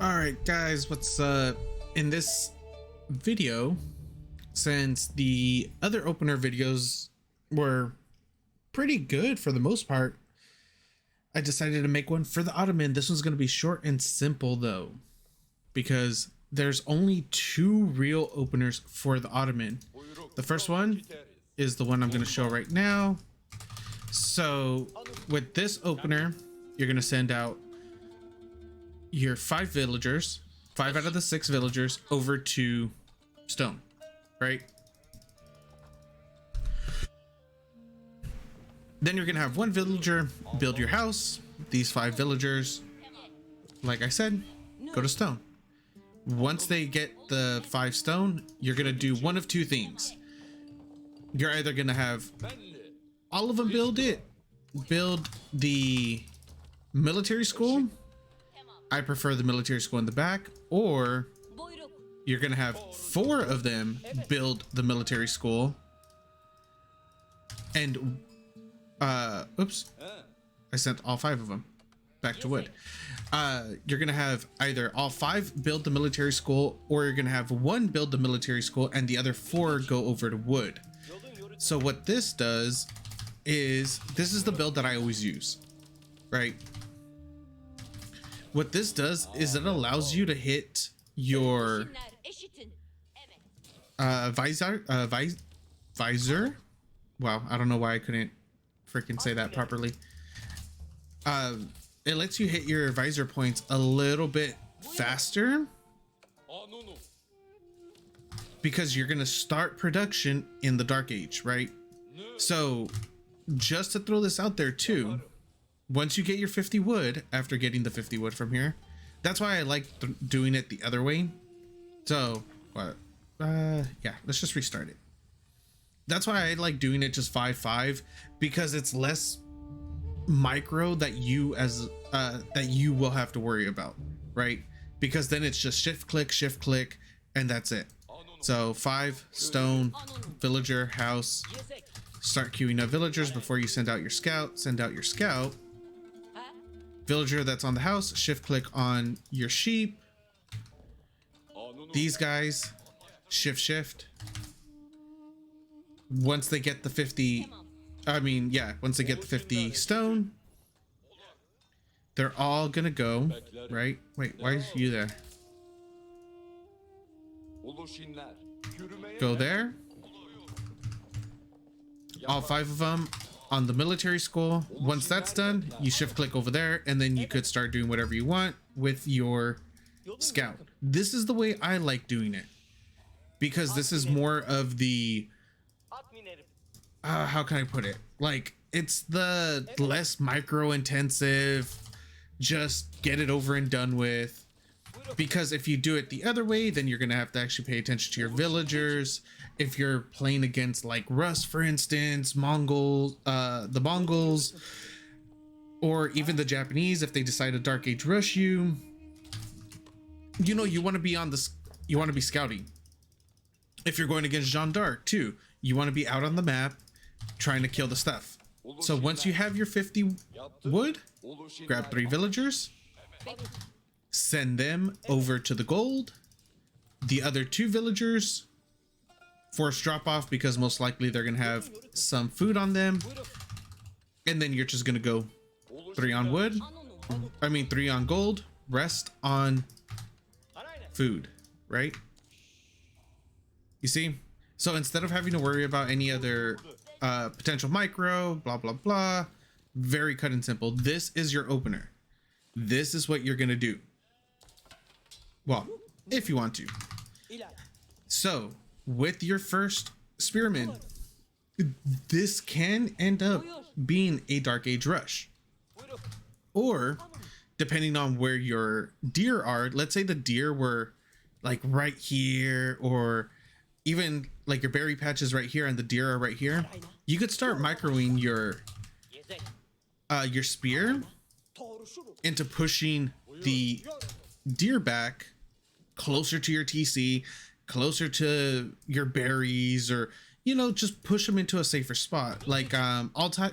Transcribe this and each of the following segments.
All right, guys, what's in this video, since the other opener videos were pretty good for the most part, I decided to make one for the Ottoman. This one's going to be short and simple though, because there's only two real openers for the Ottoman. The first one is the one I'm going to show right now. So with this opener, you're going to send out your 5 villagers, 5 out of the 6 villagers over to stone, right? Then you're gonna have 1 villager build your house. These 5 villagers, like I said, go to stone. Once they get the 5 stone, you're gonna do one of 2 things. You're either gonna have all of them build the military school. I prefer the military school in the back, or you're gonna have 4 of them build the military school. And oops, I sent all 5 of them back to wood. You're gonna have either all 5 build the military school, or you're gonna have 1 build the military school and the other 4 go over to wood. So what this does is, this is the build that I always use, right? What this does is it allows you to hit your visor. Wow, I don't know why I couldn't freaking say that properly. It lets you hit your visor points a little bit faster, because you're gonna start production in the Dark Age, right? So just to throw this out there too, once you get your 50 wood, after getting the 50 wood from here, that's why I like doing it the other way. So what? Yeah, let's just restart it. That's why I like doing it just 5-5, because it's less micro that you will have to worry about, right? Because then it's just shift click, and that's it. So 5 stone, villager, house. Start queuing up villagers before you send out your scout. Send out your scout. Villager that's on the house, shift click on your sheep. These guys, shift. Once they get the 50, once they get the 50 stone, they're all gonna go, right? Wait, why is you there? Go there. All 5 of them on the military school. Once that's done, you shift click over there, and then you could start doing whatever you want with your scout. This is the way I like doing it, because this is more of the how can I put it, like, it's the less micro intensive, just get it over and done with. Because if you do it the other way, then you're gonna have to actually pay attention to your villagers. If you're playing against like Rus, for instance, Mongols, the Mongols, or even the Japanese, if they decide to Dark Age rush you, you know, you want to be on this, you want to be scouting. If you're going against Jeanne d'Arc too, you want to be out on the map trying to kill the stuff. So once you have your 50 wood, grab 3 villagers, send them over to the gold. The other 2 villagers, force drop off, because most likely they're gonna have some food on them, and then you're just gonna go 3 on wood, 3 on gold, rest on food, right? You see? So instead of having to worry about any other potential micro, blah blah blah, very cut and simple. This is your opener. This is what you're gonna do. Well, if you want to. So with your first spearman, this can end up being a Dark Age rush, or depending on where your deer are, let's say the deer were like right here, or even like your berry patches right here and the deer are right here, you could start microing your spear into pushing the deer back closer to your TC, closer to your berries, or, you know, just push them into a safer spot. Like Altai,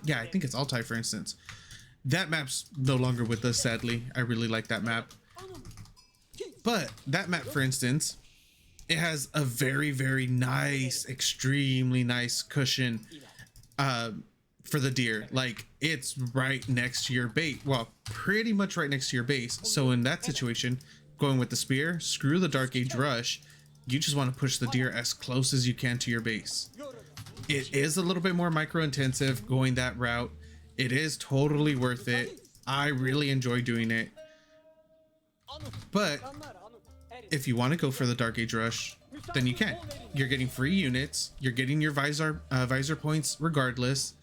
yeah, I think it's Altai, for instance. That map's no longer with us, sadly. I really like that map. But that map, for instance, it has a very, very nice, extremely nice cushion for the deer. Like, it's right next to your bait. Well, pretty much right next to your base. So in that situation, going with the spear, screw the Dark Age Rush. You just want to push the deer as close as you can to your base. It is a little bit more micro intensive going that route. It is totally worth it. I really enjoy doing it. But if you want to go for the Dark Age Rush, then you can. You're getting free units. You're getting your visor points regardless.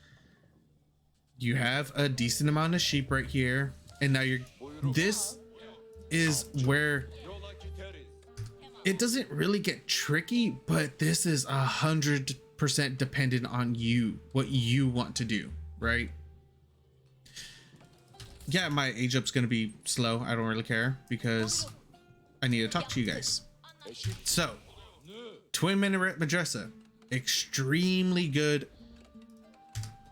You have a decent amount of sheep right here. And now this is where it doesn't really get tricky, but this is 100% dependent on you, what you want to do, right? Yeah, my age up's gonna be slow. I don't really care because I need to talk to you guys. So, Twin Minaret Madrasa, extremely good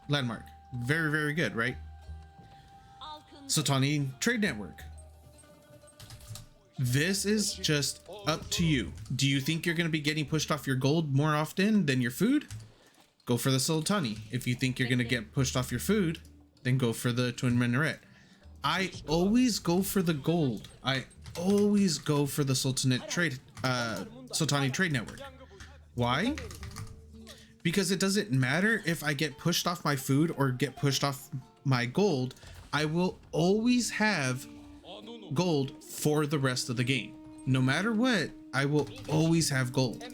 landmark. Very, very good, right? Sultani Trade Network. This is just up to you. Do you think you're going to be getting pushed off your gold more often than your food? Go for the Sultani. If you think you're going to get pushed off your food, then go for the Twin Minaret. I always go for the gold. I always go for the Sultani Trade Network. Why? Because it doesn't matter if I get pushed off my food or get pushed off my gold. I will always have gold for the rest of the game. No matter what, I will always have gold.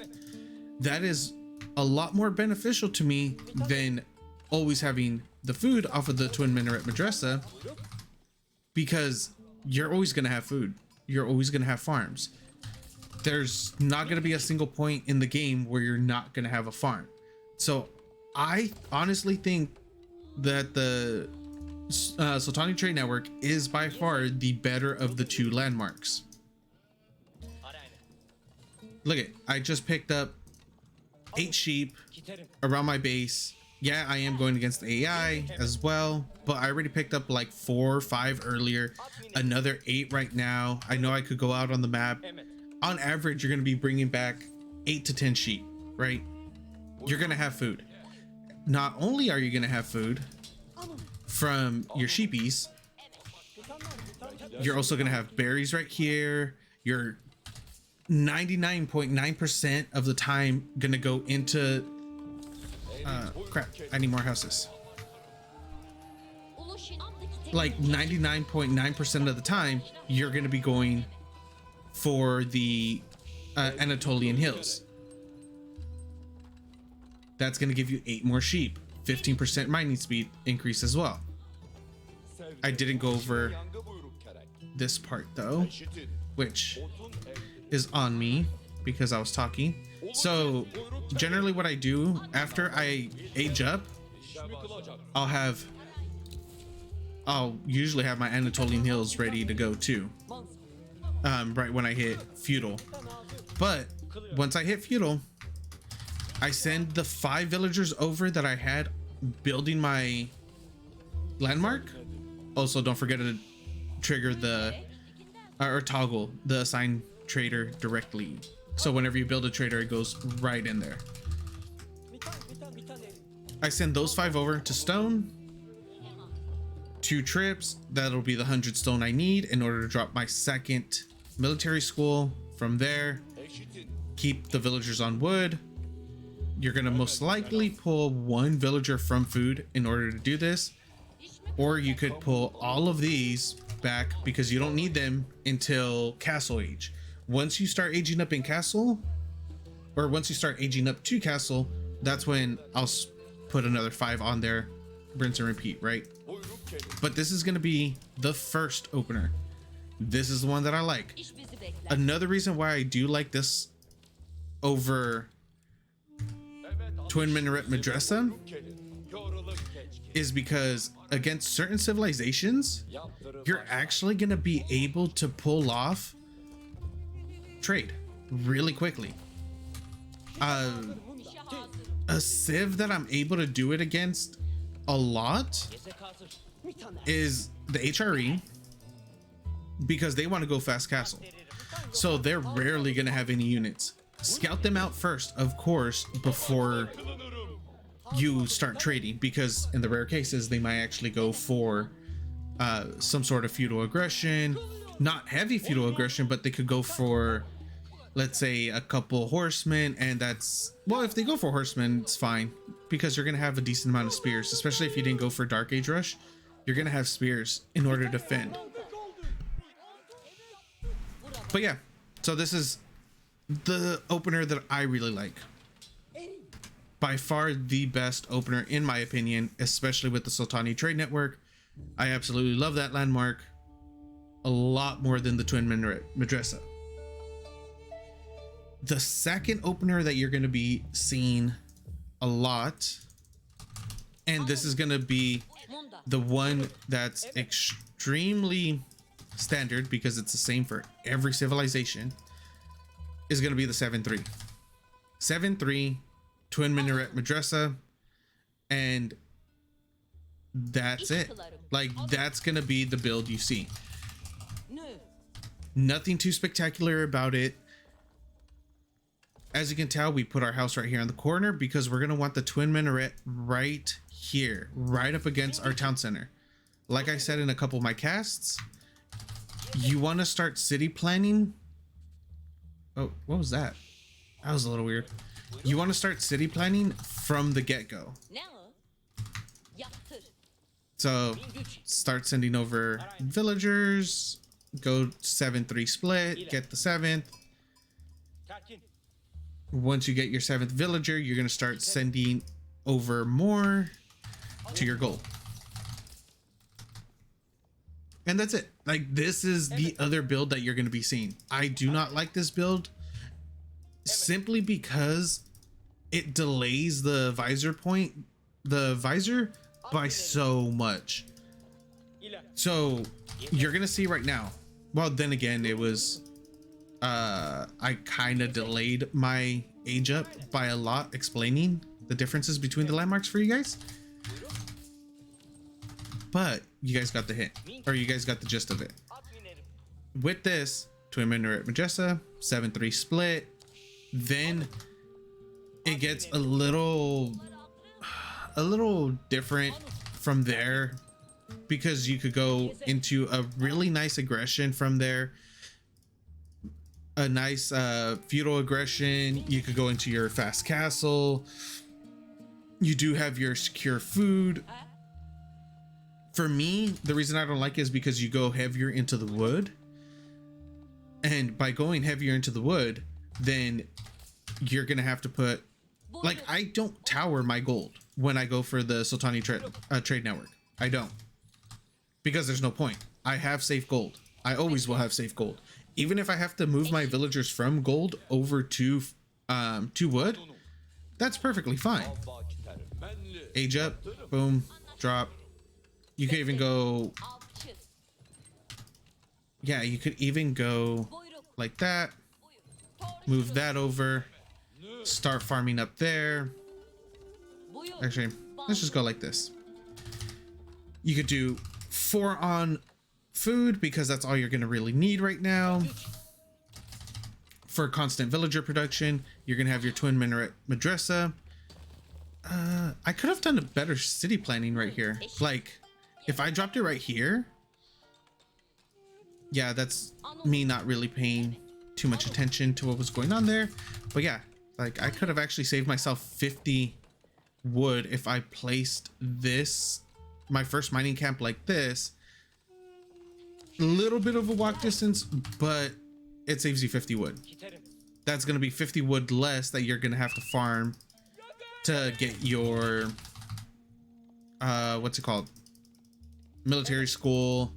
That is a lot more beneficial to me than always having the food off of the Twin Minaret Madrasa, because you're always going to have food. You're always going to have farms. There's not going to be a single point in the game where you're not going to have a farm. So I honestly think that the Sultani Trade Network is by far the better of the two landmarks. Look at, I just picked up 8 sheep around my base. Yeah, I am going against the AI as well, but I already picked up like 4 or 5 earlier, another 8 right now. I know I could go out on the map. On average, you're going to be bringing back 8 to 10 sheep, right? You're going to have food. Not only are you going to have food from your sheepies, you're also going to have berries right here. You're 99.9% of the time going to go into crap, I need more houses. Like 99.9% of the time you're going to be going for the Anatolian Hills. That's going to give you 8 more sheep, 15% mining speed increase as well. I didn't go over this part though, which is on me because I was talking. So generally what I do after I age up, I'll usually have my Anatolian Hills ready to go too, right when I hit feudal. But once I hit feudal, I send the 5 villagers over that I had building my landmark. Also, don't forget to trigger the or toggle the assign trader directly, so whenever you build a trader, it goes right in there. I send those 5 over to stone. 2 trips, that'll be the 100 stone I need in order to drop my second military school. From there, keep the villagers on wood. You're gonna most likely pull 1 villager from food in order to do this, or you could pull all of these back because you don't need them until castle age. Once you start aging up in castle, or once you start aging up to castle, that's when I'll put another 5 on there, rinse and repeat, right? But this is going to be the first opener. This is the one that I like. Another reason why I do like this over Twin Minaret Madrasa is because against certain civilizations, you're actually going to be able to pull off trade really quickly. A civ that I'm able to do it against a lot is the HRE, because they want to go fast castle. so they're rarely going to have any units. Scout them out first, of course, before you start trading, because in the rare cases they might actually go for some sort of feudal aggression, not heavy feudal aggression, but they could go for, let's say, a couple horsemen, and that's, well, if they go for horsemen, it's fine, because you're going to have a decent amount of spears, especially if you didn't go for Dark Age Rush. You're going to have spears in order to defend. But yeah, so this is the opener that I really like. By far the best opener in my opinion, especially with the Sultani Trade Network. I absolutely love that landmark a lot more than the Twin Minaret Madrasa. The second opener that you're going to be seeing a lot, and this is going to be the one that's extremely standard because it's the same for every civilization, is going to be the 7-3. 7-3 Twin Minaret Madrasa, and that's it. Like, that's going to be the build you see. Nothing too spectacular about it. As you can tell, we put our house right here in the corner because we're going to want the Twin Minaret right here, right up against our town center. Like I said in a couple of my casts, you want to start city planning. Oh, what was that? That was a little weird. You want to start city planning from the get-go. So start sending over villagers, go 7-3 split, get the 7th. Once you get your 7th villager, you're going to start sending over more to your goal. And that's it. Like, this is the other build that you're going to be seeing. I do not like this build simply because it delays the visor by so much. So you're going to see right now. Well, then again, it was I kind of delayed my age up by a lot, explaining the differences between the landmarks for you guys. But you guys got the hint, or you guys got the gist of it. With this Twin Minaret Madrasa 7-3 split, then it gets a little different from there, because you could go into a really nice aggression from there, a nice feudal aggression. You could go into your fast castle. You do have your secure food. For me, the reason I don't like it is because you go heavier into the wood, and by going heavier into the wood, then you're gonna have to put, like, I don't tower my gold when I go for the Sultani trade network. I don't, because there's no point. I have safe gold. I always will have safe gold. Even if I have to move my villagers from gold over to wood, that's perfectly fine. Age up, boom, drop. You could even go, yeah, you could even go like that, move that over, start farming up there. Actually, let's just go like this. You could do 4 on food because that's all you're going to really need right now. For constant villager production, you're going to have your Twin Minaret Madrasa. I could have done a better city planning right here. Like, if I dropped it right here, yeah, that's me not really paying too much attention to what was going on there. But yeah, like, I could have actually saved myself 50 wood if I placed this, my first mining camp, like this. A little bit of a walk distance, but it saves you 50 wood. That's going to be 50 wood less that you're going to have to farm to get your what's it called, military school,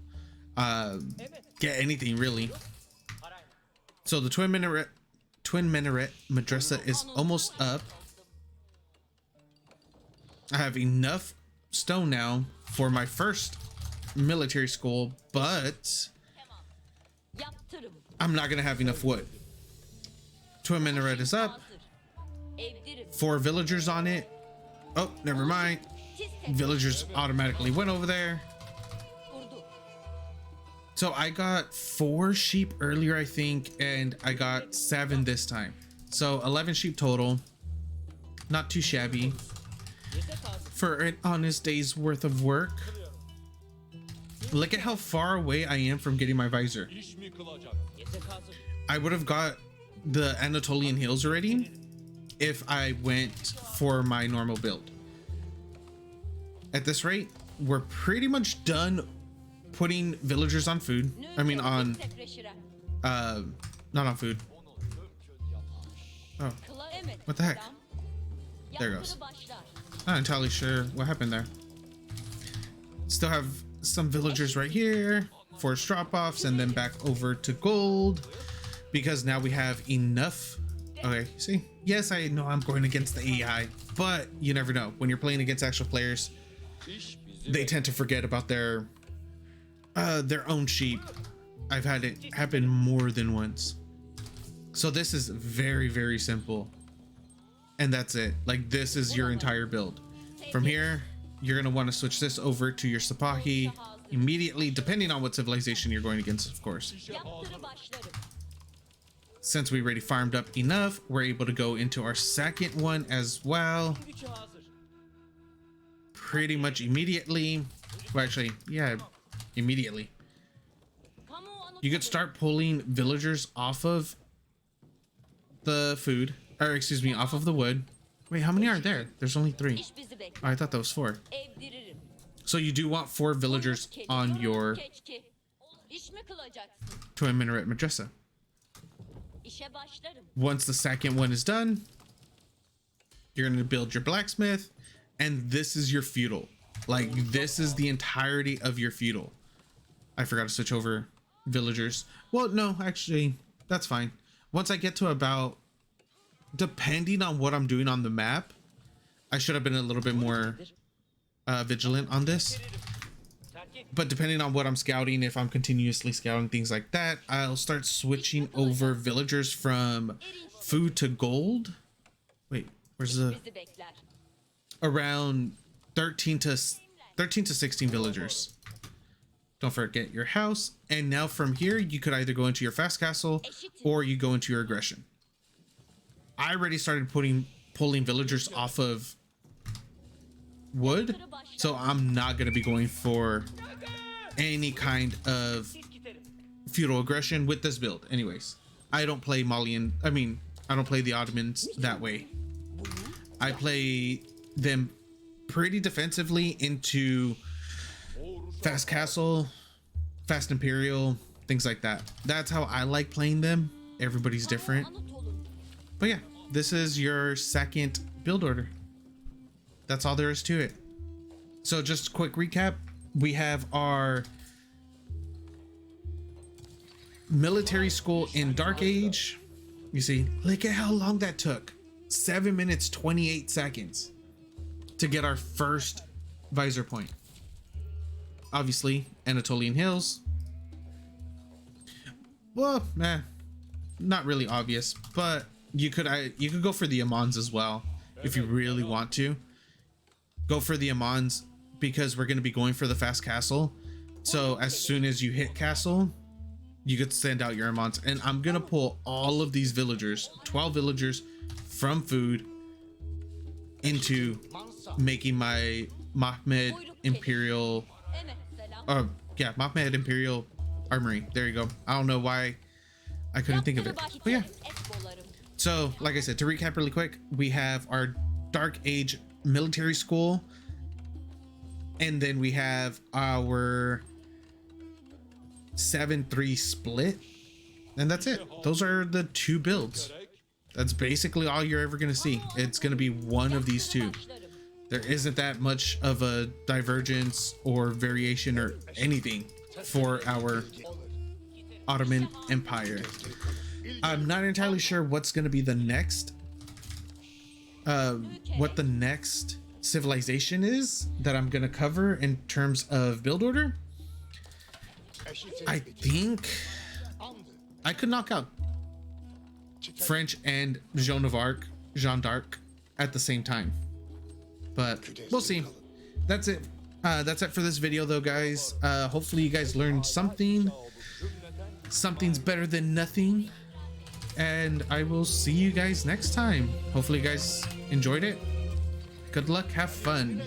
get anything really. So the Twin Minaret Madrasa is almost up. I have enough stone now for my first military school, but I'm not gonna have enough wood. Twin Minaret is up, 4 villagers on it. Oh, never mind, villagers automatically went over there. So I got 4 sheep earlier, I think, and I got 7 this time. So 11 sheep total. Not too shabby for an honest day's worth of work. Look at how far away I am from getting my visor. I would have got the Anatolian Hills already if I went for my normal build. At this rate, we're pretty much done putting villagers on food. I mean on not on food. Oh, what the heck? There it goes. Not entirely sure what happened there. Still have some villagers right here for drop-offs, and then back over to gold because now we have enough. Okay, see, yes, I know I'm going against the AI, but you never know when you're playing against actual players. They tend to forget about their own sheep. I've had it happen more than once. So this is very, very simple, and that's it. Like, this is your entire build. From here, you're going to want to switch this over to your Sipahi immediately, depending on what civilization you're going against, of course. Since we already farmed up enough, we're able to go into our second one as well. Pretty much immediately. Well, actually, yeah, immediately. You could start pulling villagers off of the food, or excuse me, off of the wood. Wait, how many are there? There's only 3. Oh, I thought that was 4. So you do want 4 villagers on your Twin Minaret Madrasa. Once the second one is done, you're going to build your blacksmith, and this is your feudal. Like, this is the entirety of your feudal. I forgot to switch over villagers. Well, no, actually, that's fine. Once I get to about, depending on what I'm doing on the map, I should have been a little bit more vigilant on this. But depending on what I'm scouting, if I'm continuously scouting things like that, I'll start switching over villagers from food to gold. Wait, where's the... Around 13 to 16 villagers. Don't forget your house. And now from here, you could either go into your fast castle or you go into your aggression. I already started pulling villagers off of wood, so I'm not going to be going for any kind of feudal aggression with this build. Anyways, I don't play Malian. I mean, I don't play the Ottomans that way. I play them pretty defensively into fast castle, fast imperial, things like that. That's how I like playing them. Everybody's different. But yeah, this is your second build order. That's all there is to it. So just a quick recap. We have our military school in Dark Age. You see, look at how long that took. 7 minutes, 28 seconds to get our first visor point. Obviously, Anatolian Hills. Well, not really obvious, but you could go for the Amans as well if you really want to. Go for the Amans because we're going to be going for the fast castle. So as soon as you hit castle, you could send out your Amans, and I'm going to pull all of these villagers, 12 villagers from food into making my Mahmed Imperial Mahmed Imperial Armory. There you go. I don't know why I couldn't think of it, but yeah. So like I said, to recap really quick, we have our Dark Age military school, and then we have our 7-3 split, and that's it. Those are the 2 builds. That's basically all you're ever going to see. It's going to be one of these 2. There isn't that much of a divergence or variation or anything for our Ottoman Empire. I'm not entirely sure what's going to be the next what the next civilization is that I'm going to cover in terms of build order. I think I could knock out French and Joan d'Arc at the same time, but we'll see. That's it. That's it for this video though, guys. Hopefully you guys learned something. something's better than nothing. And I will see you guys next time. Hopefully you guys enjoyed it. Good luck, have fun.